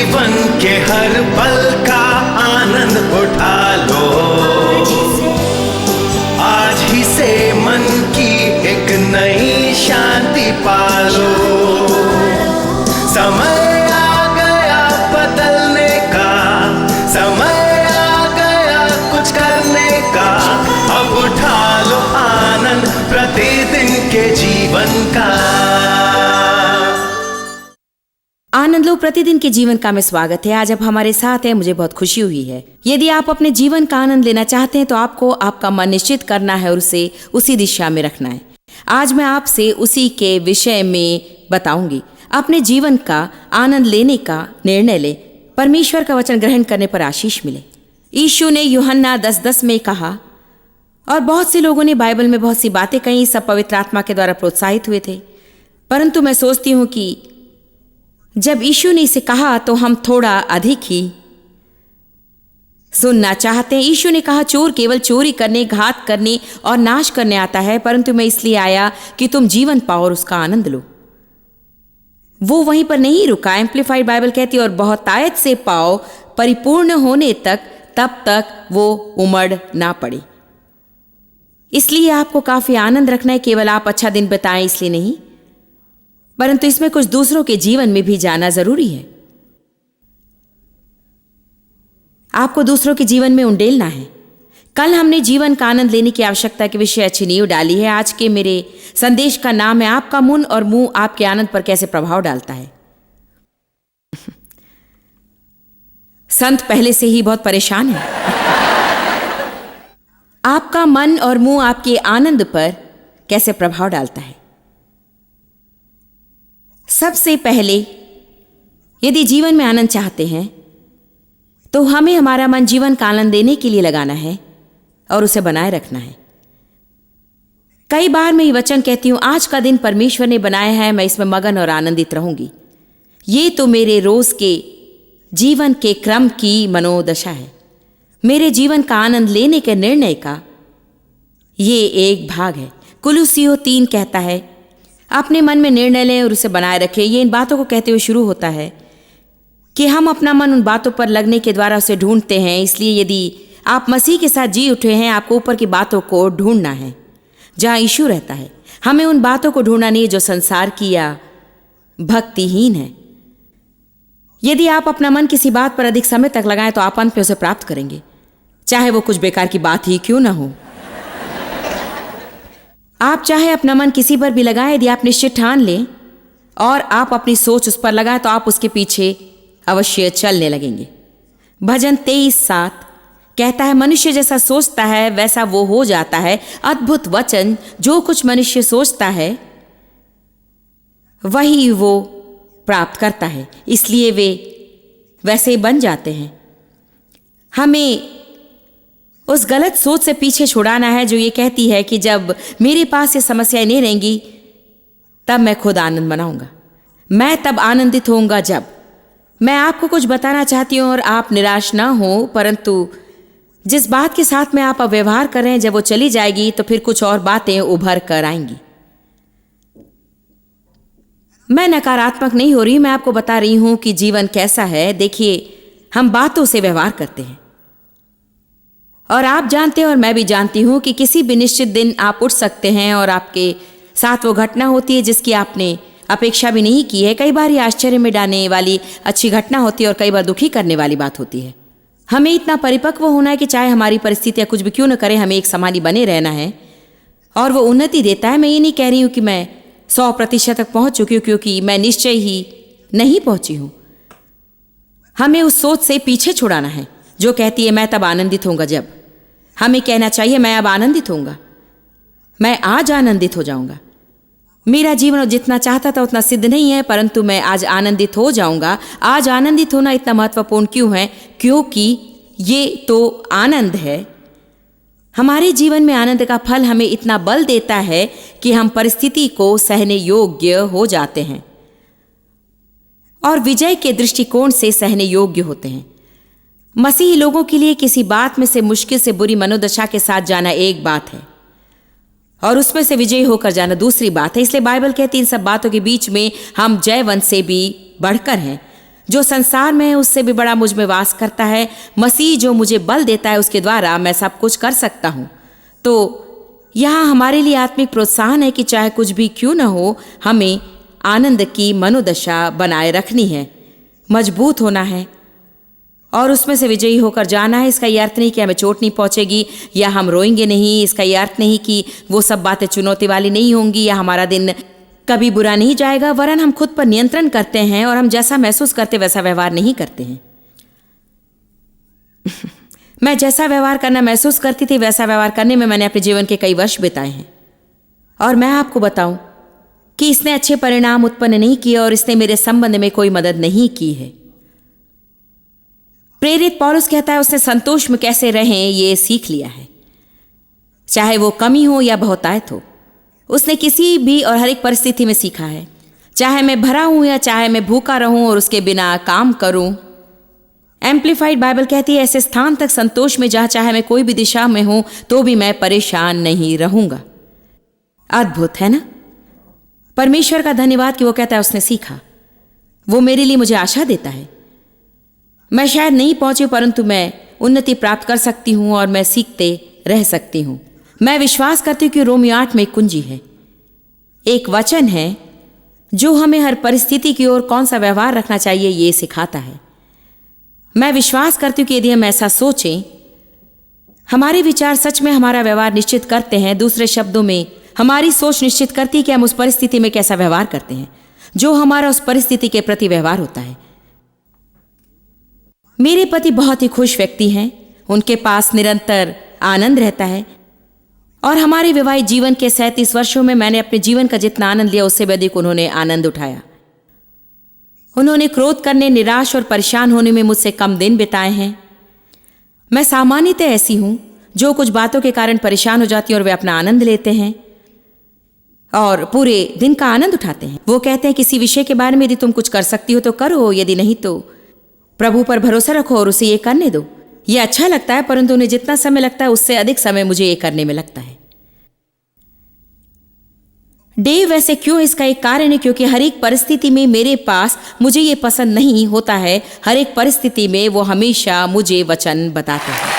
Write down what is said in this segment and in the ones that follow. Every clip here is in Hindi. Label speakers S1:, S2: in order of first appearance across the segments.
S1: जीवन के हर पल का आनंद उठा लो। आज ही से मन की एक नई शांति पालो। समय आ गया बदलने का, समय आ गया कुछ करने का। अब उठा लो आनंद प्रतिदिन के जीवन का।
S2: आनंद लो प्रतिदिन के जीवन का में स्वागत है। आज आप हमारे साथ हैं, मुझे बहुत खुशी हुई है। यदि आप अपने जीवन का आनंद लेना चाहते हैं तो आपको आपका मन निश्चित करना है और उसे उसी दिशा में रखना है। आज मैं आपसे उसी के विषय में बताऊंगी। अपने जीवन का आनंद लेने का निर्णय ले, परमेश्वर का वचन ग्रहण करने पर आशीष मिले। यीशु ने यूहन्ना 10:10 में कहा, और बहुत से लोगों ने बाइबल में बहुत सी बातें कही, सब पवित्र आत्मा के द्वारा प्रोत्साहित हुए थे। परंतु मैं सोचती हूँ कि जब यीशु ने इसे कहा तो हम थोड़ा अधिक ही सुनना चाहते हैं। यीशु ने कहा, चोर केवल चोरी करने, घात करने और नाश करने आता है, परंतु मैं इसलिए आया कि तुम जीवन पाओ और उसका आनंद लो। वो वहीं पर नहीं रुका। एम्प्लीफाइड बाइबल कहती है, और बहुतायत से पाओ, परिपूर्ण होने तक, तब तक वो उमड़ ना पड़े। इसलिए आपको काफी आनंद रखना है। केवल आप अच्छा दिन बिताएं इसलिए नहीं, परंतु इसमें कुछ दूसरों के जीवन में भी जाना जरूरी है। आपको दूसरों के जीवन में उंडेलना है। कल हमने जीवन का आनंद लेने की आवश्यकता के विषय अच्छी नींव डाली है। आज के मेरे संदेश का नाम है, आपका मन और मुंह आपके आनंद पर कैसे प्रभाव डालता है। संत पहले से ही बहुत परेशान है। आपका मन और मुंह आपके आनंद पर कैसे प्रभाव डालता है। सबसे पहले यदि जीवन में आनंद चाहते हैं तो हमें हमारा मन जीवन का आनंद देने के लिए लगाना है और उसे बनाए रखना है। कई बार मैं ये वचन कहती हूं, आज का दिन परमेश्वर ने बनाया है, मैं इसमें मगन और आनंदित रहूंगी। ये तो मेरे रोज के जीवन के क्रम की मनोदशा है। मेरे जीवन का आनंद लेने के निर्णय का ये एक भाग है। कुलुसियों 3 कहता है, अपने मन में निर्णय लें और उसे बनाए रखें। ये इन बातों को कहते हुए शुरू होता है कि हम अपना मन उन बातों पर लगने के द्वारा उसे ढूंढते हैं। इसलिए यदि आप मसीह के साथ जी उठे हैं, आपको ऊपर की बातों को ढूंढना है जहां यीशु रहता है। हमें उन बातों को ढूंढना नहीं जो संसार की या भक्तिहीन है। यदि आप अपना मन किसी बात पर अधिक समय तक लगाएं तो आप अंत में उसे प्राप्त करेंगे, चाहे वो कुछ बेकार की बात ही क्यों ना हो। आप चाहे अपना मन किसी पर भी लगाएं, यदि आप निश्चित ठान लें और आप अपनी सोच उस पर लगाएं तो आप उसके पीछे अवश्य चलने लगेंगे। भजन 23:7 कहता है, मनुष्य जैसा सोचता है वैसा वो हो जाता है। अद्भुत वचन, जो कुछ मनुष्य सोचता है वही वो प्राप्त करता है, इसलिए वे वैसे बन जाते हैं। हमें उस गलत सोच से पीछे छुड़ाना है जो ये कहती है कि जब मेरे पास ये समस्याएं नहीं रहेंगी तब मैं खुद आनंद मनाऊंगा, मैं तब आनंदित होऊंगा जब। मैं आपको कुछ बताना चाहती हूं और आप निराश ना हो, परंतु जिस बात के साथ में आप अब व्यवहार कर रहे हैं, जब वो चली जाएगी तो फिर कुछ और बातें उभर कर आएंगी। मैं नकारात्मक नहीं हो रही, मैं आपको बता रही हूं कि जीवन कैसा है। देखिए, हम बातों से व्यवहार करते हैं और आप जानते हैं और मैं भी जानती हूं कि किसी भी निश्चित दिन आप उठ सकते हैं और आपके साथ वो घटना होती है जिसकी आपने अपेक्षा भी नहीं की है। कई बार ये आश्चर्य में डालने वाली अच्छी घटना होती है और कई बार दुखी करने वाली बात होती है। हमें इतना परिपक्व होना है कि चाहे हमारी परिस्थितियां कुछ भी क्यों न करें, हमें एक समानी बने रहना है और वो उन्नति देता है। मैं ये नहीं कह रही हूं कि मैं 100% तक पहुंच चुकी हूं, क्योंकि मैं निश्चय ही नहीं पहुंची हूं। हमें उस सोच से पीछे छुड़ाना है जो कहती है मैं तब आनंदित होऊंगा जब। हमें कहना चाहिए मैं अब आनंदित होऊंगा, मैं आज आनंदित हो जाऊंगा। मेरा जीवन जितना चाहता था उतना सिद्ध नहीं है, परंतु मैं आज आनंदित हो जाऊंगा। आज आनंदित होना इतना महत्वपूर्ण क्यों है? क्योंकि ये तो आनंद है। हमारे जीवन में आनंद का फल हमें इतना बल देता है कि हम परिस्थिति को सहने योग्य हो जाते हैं और विजय के दृष्टिकोण से सहने योग्य होते हैं। मसीही लोगों के लिए किसी बात में से मुश्किल से बुरी मनोदशा के साथ जाना एक बात है और उसमें से विजयी होकर जाना दूसरी बात है। इसलिए बाइबल कहती है इन सब बातों के बीच में हम जयवंत से भी बढ़कर हैं। जो संसार में है उससे भी बड़ा मुझ में वास करता है। मसीह जो मुझे बल देता है उसके द्वारा मैं सब कुछ कर सकता हूँ। तो यहाँ हमारे लिए आत्मिक प्रोत्साहन है कि चाहे कुछ भी क्यों न हो, हमें आनंद की मनोदशा बनाए रखनी है, मजबूत होना है और उसमें से विजयी होकर जाना है। इसका यह अर्थ नहीं कि हमें चोट नहीं पहुंचेगी या हम रोएंगे नहीं। इसका यह अर्थ नहीं कि वो सब बातें चुनौती वाली नहीं होंगी या हमारा दिन कभी बुरा नहीं जाएगा, वरन हम खुद पर नियंत्रण करते हैं और हम जैसा महसूस करते वैसा व्यवहार नहीं करते हैं। मैं जैसा व्यवहार करना महसूस करती थी वैसा व्यवहार करने में मैंने अपने जीवन के कई वर्ष बिताए हैं और मैं आपको बताऊं कि इसने अच्छे परिणाम उत्पन्न नहीं किए और इसने मेरे संबंध में कोई मदद नहीं की है। प्रेरित पौलुस कहता है उसने संतोष में कैसे रहें ये सीख लिया है, चाहे वो कमी हो या बहुतायत हो। उसने किसी भी और हर एक परिस्थिति में सीखा है, चाहे मैं भरा हूं या चाहे मैं भूखा रहूं और उसके बिना काम करूं। एम्प्लीफाइड बाइबल कहती है ऐसे स्थान तक संतोष में जहां चाहे मैं कोई भी दिशा में हूं तो भी मैं परेशान नहीं रहूंगा। अद्भुत है ना। परमेश्वर का धन्यवाद कि वो कहता है उसने सीखा। वो मेरे लिए मुझे आशा देता है। मैं शायद नहीं पहुंची परंतु मैं उन्नति प्राप्त कर सकती हूं और मैं सीखते रह सकती हूं। मैं विश्वास करती हूं कि रोमियो 8 में एक कुंजी है, एक वचन है जो हमें हर परिस्थिति की ओर कौन सा व्यवहार रखना चाहिए ये सिखाता है। मैं विश्वास करती हूं कि यदि हम ऐसा सोचें, हमारे विचार सच में हमारा व्यवहार निश्चित करते हैं। दूसरे शब्दों में हमारी सोच निश्चित करती है कि हम उस परिस्थिति में कैसा व्यवहार करते हैं, जो हमारा उस परिस्थिति के प्रति व्यवहार होता है। मेरे पति बहुत ही खुश व्यक्ति हैं, उनके पास निरंतर आनंद रहता है और हमारे वैवाहिक जीवन के 37 वर्षों में मैंने अपने जीवन का जितना आनंद लिया उससे भी अधिक उन्होंने आनंद उठाया। उन्होंने क्रोध करने, निराश और परेशान होने में मुझसे कम दिन बिताए हैं। मैं सामान्यतः ऐसी हूं जो कुछ बातों के कारण परेशान हो जाती हूं और वे अपना आनंद लेते हैं और पूरे दिन का आनंद उठाते हैं। वो कहते हैं किसी विषय के बारे में यदि तुम कुछ कर सकती हो तो करो, यदि नहीं तो प्रभु पर भरोसा रखो और उसे ये करने दो। ये अच्छा लगता है परंतु उन्हें जितना समय लगता है उससे अधिक समय मुझे ये करने में लगता है। डेव वैसे क्यों? इसका एक कारण है क्योंकि हर एक परिस्थिति में मेरे पास मुझे ये पसंद नहीं होता है। हर एक परिस्थिति में वो हमेशा मुझे वचन बताता है।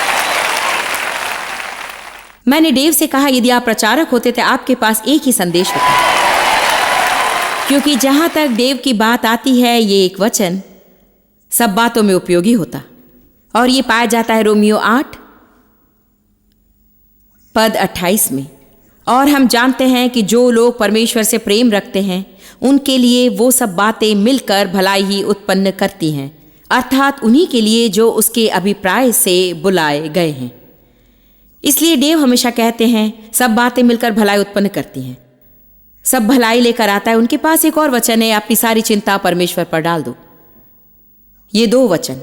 S2: मैंने डेव से कहा यदि आप प्रचारक होते तो आपके पास एक ही संदेश होता, क्योंकि जहां तक डेव की बात आती है ये एक वचन सब बातों में उपयोगी होता और ये पाया जाता है रोमियो 8 पद 28 में। और हम जानते हैं कि जो लोग परमेश्वर से प्रेम रखते हैं उनके लिए वो सब बातें मिलकर भलाई ही उत्पन्न करती हैं, अर्थात उन्हीं के लिए जो उसके अभिप्राय से बुलाए गए हैं। इसलिए डेव हमेशा कहते हैं सब बातें मिलकर भलाई उत्पन्न करती हैं, सब भलाई लेकर आता है। उनके पास एक और वचन है, अपनी सारी चिंता परमेश्वर पर डाल दो। ये 2 वचन,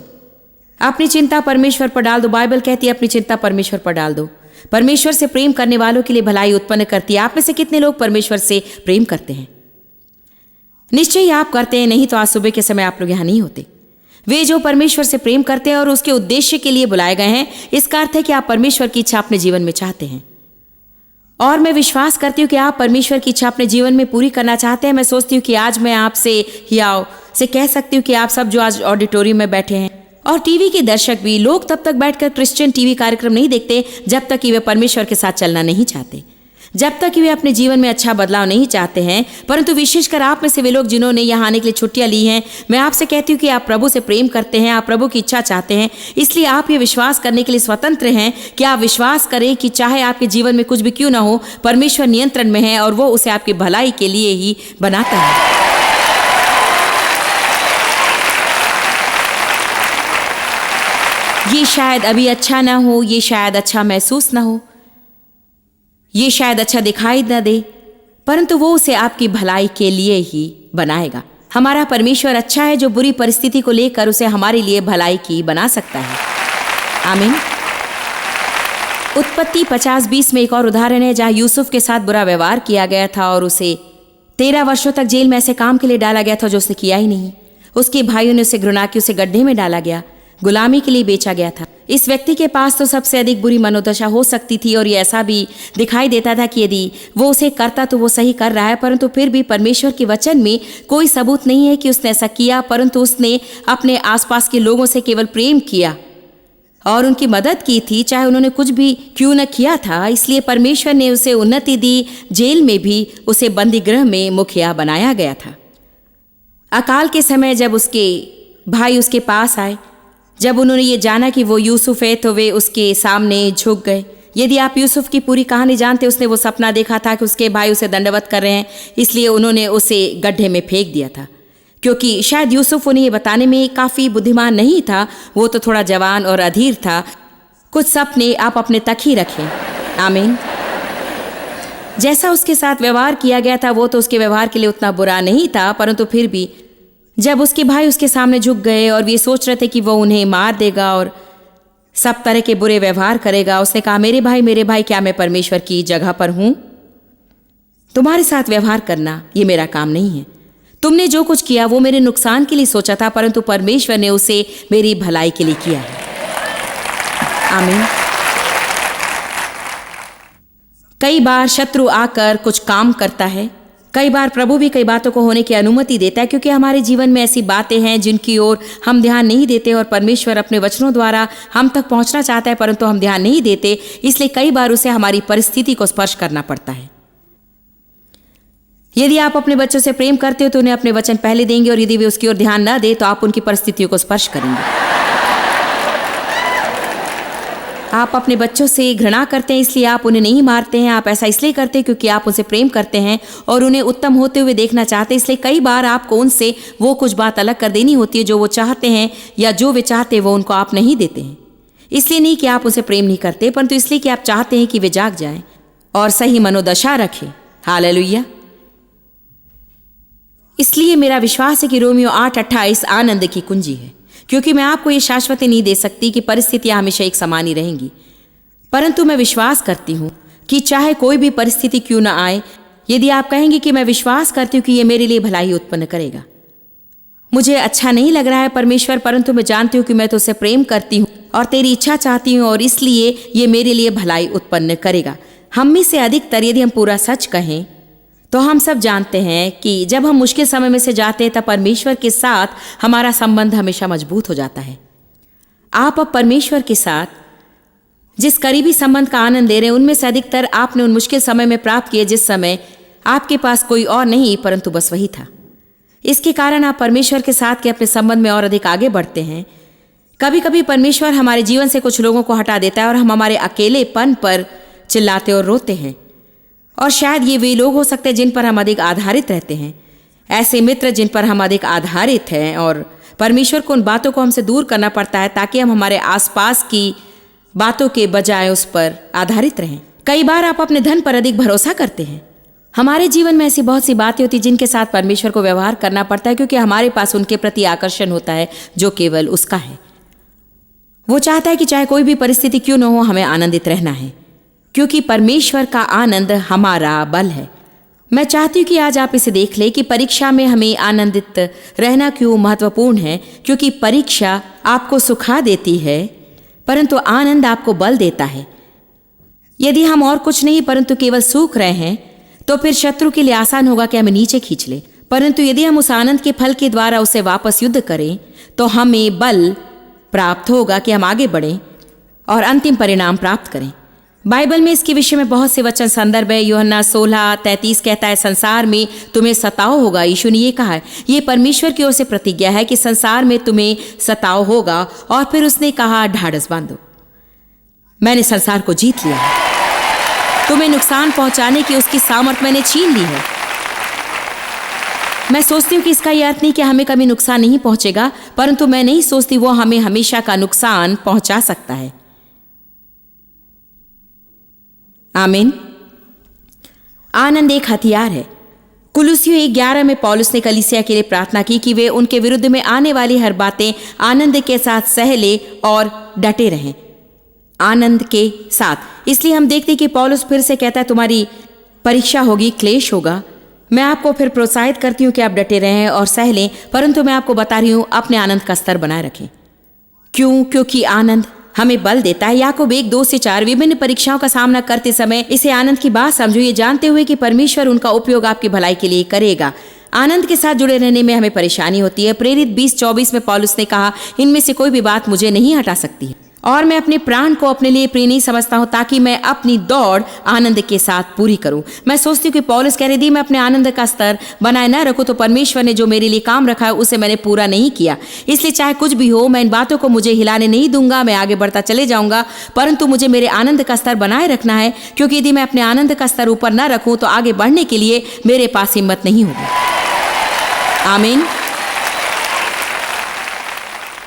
S2: अपनी चिंता परमेश्वर पर डाल दो। बाइबल कहती है अपनी चिंता परमेश्वर पर डाल दो। परमेश्वर से प्रेम करने वालों के लिए भलाई उत्पन्न करती है। आप में से कितने लोग परमेश्वर से प्रेम करते हैं? निश्चय ही आप करते हैं, नहीं तो आज सुबह के समय आप लोग यहां नहीं होते। वे जो परमेश्वर से प्रेम करते हैं और उसके उद्देश्य के लिए बुलाए गए हैं, इसका अर्थ है कि आप परमेश्वर की इच्छा अपने जीवन में चाहते हैं। और मैं विश्वास करती हूँ कि आप परमेश्वर की इच्छा अपने जीवन में पूरी करना चाहते हैं। मैं सोचती हूँ कि आज मैं आपसे हियाव से कह सकती हूँ कि आप सब जो आज ऑडिटोरियम में बैठे हैं और टीवी के दर्शक भी, लोग तब तक बैठकर क्रिश्चियन टीवी कार्यक्रम नहीं देखते जब तक कि वे परमेश्वर के साथ चलना नहीं चाहते, जब तक कि वे अपने जीवन में अच्छा बदलाव नहीं चाहते हैं। परंतु विशेषकर आप में से वे लोग जिन्होंने यहाँ आने के लिए छुट्टियां ली हैं, मैं आपसे कहती हूँ कि आप प्रभु से प्रेम करते हैं, आप प्रभु की इच्छा चाहते हैं। इसलिए आप ये विश्वास करने के लिए स्वतंत्र हैं कि आप विश्वास करें कि चाहे आपके जीवन में कुछ भी क्यों ना हो, परमेश्वर नियंत्रण में है और वो उसे आपकी भलाई के लिए ही बनाता है। ये शायद अभी अच्छा ना हो, ये शायद अच्छा महसूस ना हो, ये शायद अच्छा दिखाई न दे, परंतु वो उसे आपकी भलाई के लिए ही बनाएगा। हमारा परमेश्वर अच्छा है जो बुरी परिस्थिति को लेकर उसे हमारे लिए भलाई की बना सकता है। आमीन। उत्पत्ति 50:20 में एक और उदाहरण है जहां यूसुफ के साथ बुरा व्यवहार किया गया था और उसे 13 वर्षों तक जेल में ऐसे काम के लिए डाला गया था जो उसने किया ही नहीं। उसके भाइयों ने उसे घृणा की, उसे गड्ढे में डाला गया, गुलामी के लिए बेचा गया था। इस व्यक्ति के पास तो सबसे अधिक बुरी मनोदशा हो सकती थी और ये ऐसा भी दिखाई देता था कि यदि वो उसे करता तो वो सही कर रहा है, परंतु फिर भी परमेश्वर के वचन में कोई सबूत नहीं है कि उसने ऐसा किया, परंतु उसने अपने आसपास के लोगों से केवल प्रेम किया और उनकी मदद की थी, चाहे उन्होंने कुछ भी क्यों न किया था। इसलिए परमेश्वर ने उसे उन्नति दी। जेल में भी उसे बंदी गृह में मुखिया बनाया गया था। अकाल के समय जब उसके भाई उसके पास आए, जब उन्होंने ये जाना कि वो यूसुफ है, तो वे उसके सामने झुक गए। यदि आप यूसुफ की पूरी कहानी जानते, उसने वो सपना देखा था कि उसके भाई उसे दंडवत कर रहे हैं, इसलिए उन्होंने उसे गड्ढे में फेंक दिया था, क्योंकि शायद यूसुफ उन्हें ये बताने में काफ़ी बुद्धिमान नहीं था। वो तो थोड़ा जवान और अधीर था। कुछ सपने आप अपने तक ही रखें। आमीन। जैसा उसके साथ व्यवहार किया गया था वो तो उसके व्यवहार के लिए उतना बुरा नहीं था, परंतु फिर भी जब उसके भाई उसके सामने झुक गए और वे सोच रहे थे कि वो उन्हें मार देगा और सब तरह के बुरे व्यवहार करेगा, उसने कहा, मेरे भाई, क्या मैं परमेश्वर की जगह पर हूं? तुम्हारे साथ व्यवहार करना ये मेरा काम नहीं है। तुमने जो कुछ किया वो मेरे नुकसान के लिए सोचा था, परंतु परमेश्वर ने उसे मेरी भलाई के लिए किया है। आमीन। कई बार शत्रु आकर कुछ काम करता है, कई बार प्रभु भी कई बातों को होने की अनुमति देता है, क्योंकि हमारे जीवन में ऐसी बातें हैं जिनकी ओर हम ध्यान नहीं देते और परमेश्वर अपने वचनों द्वारा हम तक पहुंचना चाहता है, परंतु हम ध्यान नहीं देते। इसलिए कई बार उसे हमारी परिस्थिति को स्पर्श करना पड़ता है। यदि आप अपने बच्चों से प्रेम करते हो तो उन्हें अपने वचन पहले देंगे, और यदि वे उसकी ओर ध्यान न दे तो आप उनकी परिस्थितियों को स्पर्श करेंगे। आप अपने बच्चों से घृणा करते हैं, इसलिए आप उन्हें नहीं मारते हैं। आप ऐसा इसलिए करते हैं क्योंकि आप उनसे प्रेम करते हैं और उन्हें उत्तम होते हुए देखना चाहते हैं। इसलिए कई बार आपको उनसे वो कुछ बात अलग कर देनी होती है जो वो चाहते हैं, या जो वे चाहते हैं वो उनको आप नहीं देते हैं। इसलिए नहीं कि आप उनसे प्रेम नहीं करते, परंतु इसलिए कि आप चाहते हैं कि वे जाग जाएं और सही मनोदशा रखें। हालेलुया। इसलिए मेरा विश्वास है कि रोमियो 8:28 आनंद की कुंजी है, क्योंकि मैं आपको ये शाश्वती नहीं दे सकती कि परिस्थितियां हमेशा एक समान ही रहेंगी, परंतु मैं विश्वास करती हूं कि चाहे कोई भी परिस्थिति क्यों ना आए, यदि आप कहेंगे कि मैं विश्वास करती हूं कि ये मेरे लिए भलाई उत्पन्न करेगा। मुझे अच्छा नहीं लग रहा है परमेश्वर, परंतु मैं जानती हूं कि मैं तुझसे प्रेम करती हूं और तेरी इच्छा चाहती हूं, और इसलिए ये मेरे लिए भलाई उत्पन्न करेगा। हम में से अधिकतर यदि हम पूरा सच कहें तो हम सब जानते हैं कि जब हम मुश्किल समय में से जाते हैं तब परमेश्वर के साथ हमारा संबंध हमेशा मजबूत हो जाता है। आप अब परमेश्वर के साथ जिस करीबी संबंध का आनंद ले रहे हैं, उनमें से अधिकतर आपने उन मुश्किल समय में प्राप्त किए जिस समय आपके पास कोई और नहीं परंतु बस वही था। इसके कारण आप परमेश्वर के साथ के अपने संबंध में और अधिक आगे बढ़ते हैं। कभी कभी परमेश्वर हमारे जीवन से कुछ लोगों को हटा देता है और हम हमारे अकेलेपन पर चिल्लाते और रोते हैं, और शायद ये वे लोग हो सकते हैं जिन पर हम अधिक आधारित रहते हैं, ऐसे मित्र जिन पर हम अधिक आधारित हैं, और परमेश्वर को उन बातों को हमसे दूर करना पड़ता है ताकि हम हमारे आसपास की बातों के बजाय उस पर आधारित रहें। कई बार आप अपने धन पर अधिक भरोसा करते हैं। हमारे जीवन में ऐसी बहुत सी बातें होती जिनके साथ परमेश्वर को व्यवहार करना पड़ता है, क्योंकि हमारे पास उनके प्रति आकर्षण होता है जो केवल उसका है। वो चाहता है कि चाहे कोई भी परिस्थिति क्यों न हो, हमें आनंदित रहना है, क्योंकि परमेश्वर का आनंद हमारा बल है। मैं चाहती हूँ कि आज आप इसे देख लें कि परीक्षा में हमें आनंदित रहना क्यों महत्वपूर्ण है, क्योंकि परीक्षा आपको सुखा देती है परंतु आनंद आपको बल देता है। यदि हम और कुछ नहीं परंतु केवल सूख रहे हैं तो फिर शत्रु के लिए आसान होगा कि हमें नीचे खींच ले, परंतु यदि हम उस आनंद के फल के द्वारा उसे वापस युद्ध करें तो हमें बल प्राप्त होगा कि हम आगे बढ़ें और अंतिम परिणाम प्राप्त करें। बाइबल में इसके विषय में बहुत से वचन संदर्भ है। यूहन्ना 16:33 कहता है, संसार में तुम्हें सताव होगा। यीशु ने ये कहा है, ये परमेश्वर की ओर से प्रतिज्ञा है कि संसार में तुम्हें सताव होगा, और फिर उसने कहा, ढाढ़स बांधो, मैंने संसार को जीत लिया है। तुम्हें नुकसान पहुंचाने की उसकी सामर्थ मैंने छीन ली है। मैं सोचती हूँ कि इसका यह अर्थ नहीं कि हमें कभी नुकसान नहीं पहुंचेगा, परंतु मैं नहीं सोचती वो हमें हमेशा का नुकसान पहुंचा सकता है। आमीन। आनंद एक हथियार है। कुलुसियों 1:11 में पौलुस ने कलीसिया के लिए प्रार्थना की कि वे उनके विरुद्ध में आने वाली हर बातें आनंद के साथ सह ले और डटे रहें। आनंद के साथ। इसलिए हम देखते कि पौलुस फिर से कहता है, तुम्हारी परीक्षा होगी, क्लेश होगा। मैं आपको फिर प्रोत्साहित करती हूँ कि आप डटे रहें और सह लें, परंतु मैं आपको बता रही हूँ अपने आनंद का स्तर बनाए रखें। क्यों? क्योंकि आनंद हमें बल देता है। याकूब 1:2-4 विभिन्न परीक्षाओं का सामना करते समय इसे आनंद की बात समझो, ये जानते हुए कि परमेश्वर उनका उपयोग आपकी भलाई के लिए करेगा। आनंद के साथ जुड़े रहने में हमें परेशानी होती है। प्रेरित 20:24 में पौलुस ने कहा, इनमें से कोई भी बात मुझे नहीं हटा सकती है और मैं अपने प्राण को अपने लिए प्रिय नहीं समझता हूं, ताकि मैं अपनी दौड़ आनंद के साथ पूरी करूं। मैं सोचती हूँ कि पौलुस कह रही थी, मैं अपने आनंद का स्तर बनाए न रखूं तो परमेश्वर ने जो मेरे लिए काम रखा है उसे मैंने पूरा नहीं किया। इसलिए चाहे कुछ भी हो, मैं इन बातों को मुझे हिलाने नहीं दूंगा। मैं आगे बढ़ता चले जाऊंगा, परंतु मुझे मेरे आनंद का स्तर बनाए रखना है, क्योंकि यदि मैं अपने आनंद का स्तर ऊपर न रखूं तो आगे बढ़ने के लिए मेरे पास हिम्मत नहीं होगी। आमीन।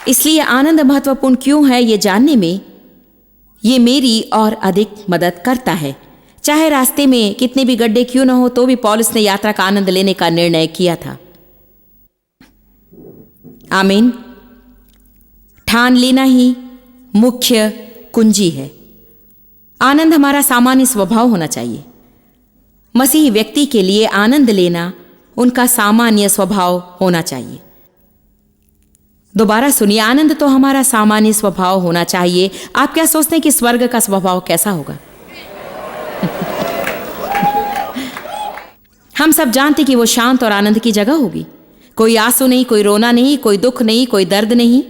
S2: इसलिए आनंद महत्वपूर्ण क्यों है, ये जानने में ये मेरी और अधिक मदद करता है। चाहे रास्ते में कितने भी गड्ढे क्यों न हो, तो भी पौलुस ने यात्रा का आनंद लेने का निर्णय किया था। आमीन। ठान लेना ही मुख्य कुंजी है। आनंद हमारा सामान्य स्वभाव होना चाहिए। मसीही व्यक्ति के लिए आनंद लेना उनका सामान्य स्वभाव होना चाहिए। दोबारा सुनिए, आनंद तो हमारा सामान्य स्वभाव होना चाहिए। आप क्या सोचते हैं कि स्वर्ग का स्वभाव कैसा होगा? हम सब जानते कि वो शांत और आनंद की जगह होगी। कोई आंसू नहीं, कोई रोना नहीं, कोई दुख नहीं, कोई दर्द नहीं।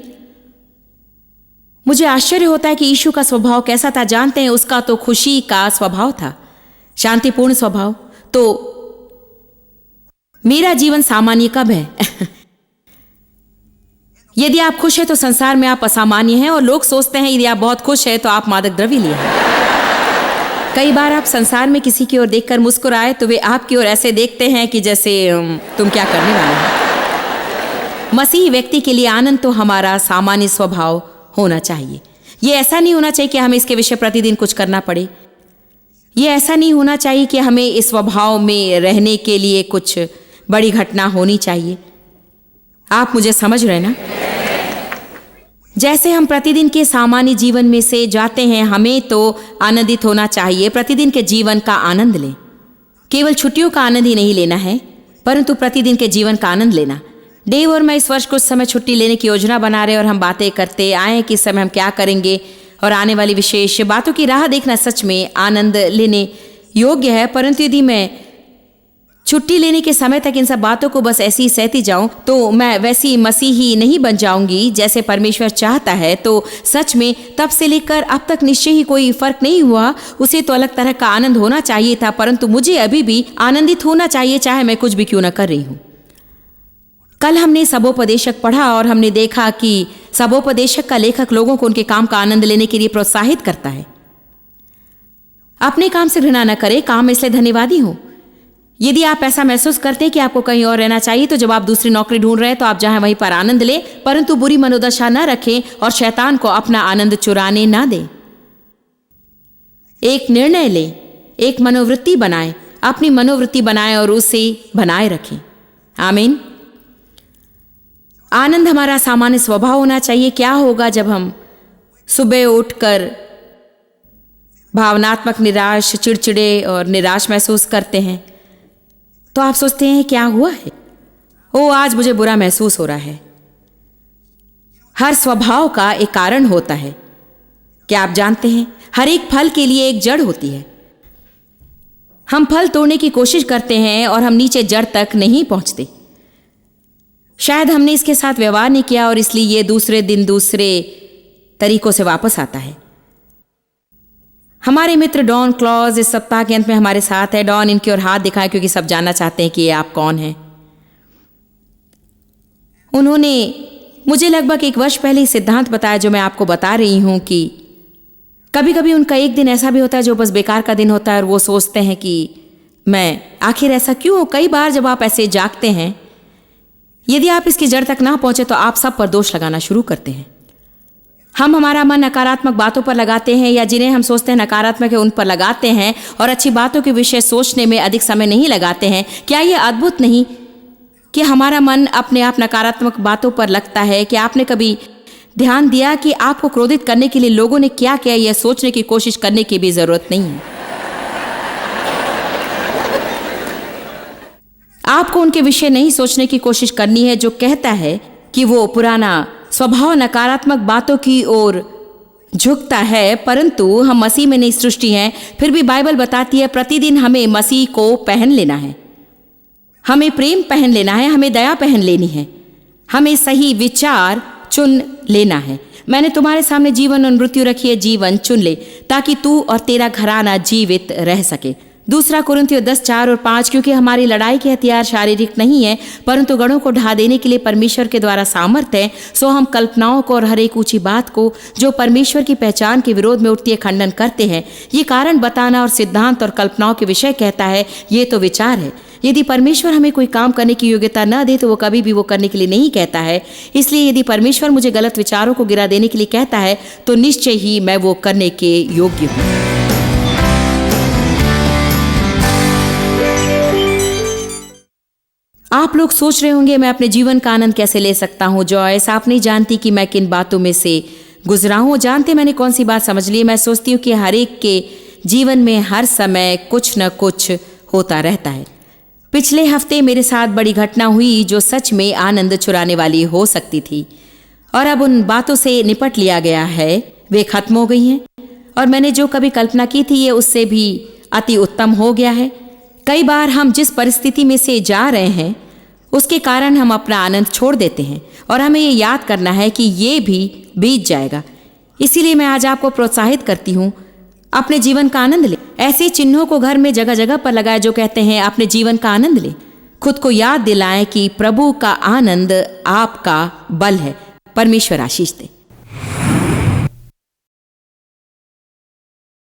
S2: मुझे आश्चर्य होता है कि यीशु का स्वभाव कैसा था। जानते हैं, उसका तो खुशी का स्वभाव था, शांतिपूर्ण स्वभाव। तो मेरा जीवन सामान्य कब है? यदि आप खुश हैं तो संसार में आप असामान्य हैं, और लोग सोचते हैं यदि आप बहुत खुश हैं तो आप मादक द्रव्य लिए हैं। कई बार आप संसार में किसी की ओर देखकर मुस्कुराए तो वे आपकी ओर ऐसे देखते हैं कि जैसे तुम क्या करने वाले हो। मसीही व्यक्ति के लिए आनंद तो हमारा सामान्य स्वभाव होना चाहिए। ये ऐसा नहीं होना चाहिए कि हमें इसके विषय प्रतिदिन कुछ करना पड़े। ये ऐसा नहीं होना चाहिए कि हमें इस स्वभाव में रहने के लिए कुछ बड़ी घटना होनी चाहिए। आप मुझे समझ रहे ना? जैसे हम प्रतिदिन के सामान्य जीवन में से जाते हैं, हमें तो आनंदित होना चाहिए। प्रतिदिन के जीवन का आनंद लें। केवल छुट्टियों का आनंद ही नहीं लेना है, परंतु प्रतिदिन के जीवन का आनंद लेना। डेव और मैं इस वर्ष कुछ समय छुट्टी लेने की योजना बना रहे, और हम बातें करते आए कि इस समय हम क्या करेंगे और आने वाली विशेष बातों की राह देखना सच में आनंद लेने योग्य है। परंतु यदि मैं छुट्टी लेने के समय तक इन सब बातों को बस ऐसी ही सहती जाऊं तो मैं वैसी मसीही नहीं बन जाऊंगी जैसे परमेश्वर चाहता है। तो सच में तब से लेकर अब तक निश्चय ही कोई फर्क नहीं हुआ। उसे तो अलग तरह का आनंद होना चाहिए था, परंतु मुझे अभी भी आनंदित होना चाहिए, चाहे मैं कुछ भी क्यों न कर रही हूं। कल हमने सबोपदेशक पढ़ा और हमने देखा कि सबोपदेशक का लेखक लोगों को उनके काम का आनंद लेने के लिए प्रोत्साहित करता है। अपने काम से घृणा न करें, काम में इसलिए धन्यवादी हो। यदि आप ऐसा महसूस करते हैं कि आपको कहीं और रहना चाहिए, तो जब आप दूसरी नौकरी ढूंढ रहे हैं तो आप जहां वहीं पर आनंद लें, परंतु बुरी मनोदशा न रखें और शैतान को अपना आनंद चुराने ना दें। एक निर्णय लें, एक मनोवृत्ति बनाएं, अपनी मनोवृत्ति बनाएं और उसे बनाए रखें। आमीन। आनंद हमारा सामान्य स्वभाव होना चाहिए। क्या होगा जब हम सुबह उठकर भावनात्मक निराश, चिड़चिड़े और निराश महसूस करते हैं? तो आप सोचते हैं क्या हुआ है? ओ, आज मुझे बुरा महसूस हो रहा है। हर स्वभाव का एक कारण होता है। क्या आप जानते हैं, हर एक फल के लिए एक जड़ होती है। हम फल तोड़ने की कोशिश करते हैं और हम नीचे जड़ तक नहीं पहुंचते। शायद हमने इसके साथ व्यवहार नहीं किया और इसलिए ये दूसरे दिन दूसरे तरीकों से वापस आता है। हमारे मित्र डॉन क्लॉज इस सप्ताह के अंत में हमारे साथ है। डॉन, इनकी ओर हाथ दिखाएं क्योंकि सब जानना चाहते हैं कि ये आप कौन हैं। उन्होंने मुझे लगभग 1 वर्ष पहले ही सिद्धांत बताया जो मैं आपको बता रही हूं कि कभी कभी उनका एक दिन ऐसा भी होता है जो बस बेकार का दिन होता है और वो सोचते हैं कि मैं आखिर ऐसा क्यों हो। कई बार जब आप ऐसे जागते हैं, यदि आप इसकी जड़ तक ना पहुंचे तो आप सब पर दोष लगाना शुरू करते हैं। हम हमारा मन नकारात्मक बातों पर लगाते हैं, या जिन्हें हम सोचते हैं नकारात्मक है उन पर लगाते हैं, और अच्छी बातों के विषय सोचने में अधिक समय नहीं लगाते हैं। क्या यह अद्भुत नहीं कि हमारा मन अपने आप नकारात्मक बातों पर लगता है? क्या आपने कभी ध्यान दिया कि आपको क्रोधित करने के लिए लोगों ने क्या किया, यह सोचने की कोशिश करने की भी जरूरत नहीं है। आपको उनके विषय नहीं सोचने की कोशिश करनी है जो कहता है कि वो पुराना स्वभाव नकारात्मक बातों की ओर झुकता है, परंतु हम मसीह में नई सृष्टि हैं। फिर भी बाइबल बताती है प्रतिदिन हमें मसीह को पहन लेना है, हमें प्रेम पहन लेना है, हमें दया पहन लेनी है, हमें सही विचार चुन लेना है। मैंने तुम्हारे सामने जीवन और मृत्यु रखी है, जीवन चुन ले ताकि तू और तेरा घराना जीवित रह सके। दूसरा कुरिन्थियों 10:4-5, क्योंकि हमारी लड़ाई के हथियार शारीरिक नहीं है परंतु गढ़ों को ढा देने के लिए परमेश्वर के द्वारा सामर्थ्य है। सो हम कल्पनाओं को और हर एक ऊंची बात को जो परमेश्वर की पहचान के विरोध में उठती है खंडन करते हैं। ये कारण बताना और सिद्धांत और कल्पनाओं के विषय कहता है, ये तो विचार है। यदि परमेश्वर हमें कोई काम करने की योग्यता न दे तो वो कभी भी वो करने के लिए नहीं कहता है। इसलिए यदि परमेश्वर मुझे गलत विचारों को गिरा देने के लिए कहता है तो निश्चय ही मैं वो करने के योग्य हूँ। आप लोग सोच रहे होंगे मैं अपने जीवन का आनंद कैसे ले सकता हूँ। जॉयस, आप नहीं जानती कि मैं किन बातों में से गुजरा हूँ। जानते मैंने कौन सी बात समझ ली। मैं सोचती हूँ कि हर एक के जीवन में हर समय कुछ न कुछ होता रहता है। पिछले हफ्ते मेरे साथ बड़ी घटना हुई जो सच में आनंद चुराने वाली हो सकती थी, और अब उन बातों से निपट लिया गया है, वे खत्म हो गई हैं और मैंने जो कभी कल्पना की थी ये उससे भी अति उत्तम हो गया है। कई बार हम जिस परिस्थिति में से जा रहे हैं उसके कारण हम अपना आनंद छोड़ देते हैं और हमें ये याद करना है कि ये भी बीत जाएगा। इसीलिए मैं आज आपको प्रोत्साहित करती हूँ, अपने जीवन का आनंद ले। ऐसे चिन्हों को घर में जगह जगह पर लगाए जो कहते हैं अपने जीवन का आनंद ले। खुद को याद दिलाएं कि प्रभु का आनंद आपका बल है। परमेश्वर आशीष दे।